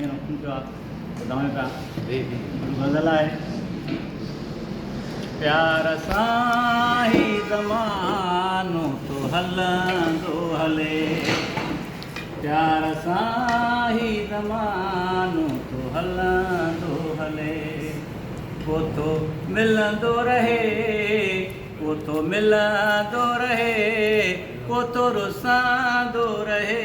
साईं रखूं पिया ॿुधायूं पिया गज़ल आहे प्यार सां ही ज़मानो तो हलंदो हले प्यार सां ही ज़मानो तो हलंदो हले को तो मिलंदो रहे को तो मिलंदो रहे को तो रुसंदो रहे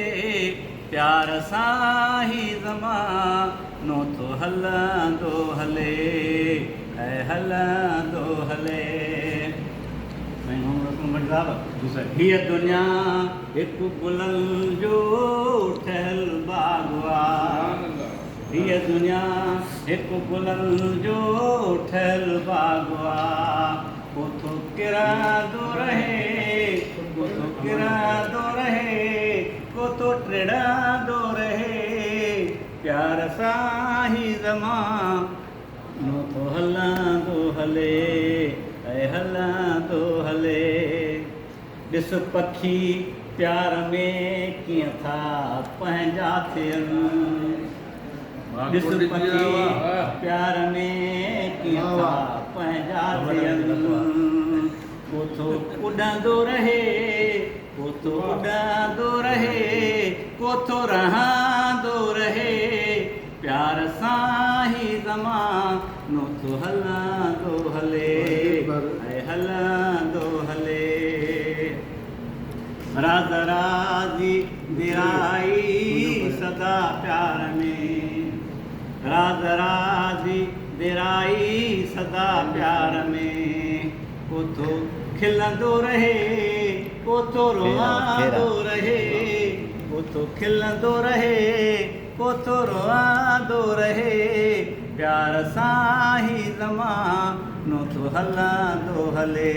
प्यार सां ही ज़मानो तो हलंदो हले ऐं हलंदो हले साईं मोहम्मद रसूल भट्ट साहब हीअ दुनिया हिकु गुलनि जो ठहियल बाग़ आहे हीअ दुनिया हिकु गुलनि जो ठहियल बाग़ आहे को तो किरंदो रहे को तो किरंदो रहे को तो टिड़ंदो रहे प्यार सां ही ज़मानो तो हलंदो हले ऐं हलंदो हले ॾिस पखी प्यार में कीअं था पंहिंजा थियनि ॾिस पखी प्यार में कीअं था पंहिंजा थियनि को तो उॾंदो रहे को तो उॾंदो रहे को तो रहंदो रहे प्यार सां ही ज़मानो तो हलंदो हले ऐं हलंदो हले राज़ राज़ी दिराई सदा प्यार में राज़ राज़ी दिराई सदा प्यार में को तो खिलंदो रहे को तो रोआंदो रहे को तो खिलंदो रहे को तो रोआंदो रहे प्यार सां ही ज़मानो तो हलंदो हले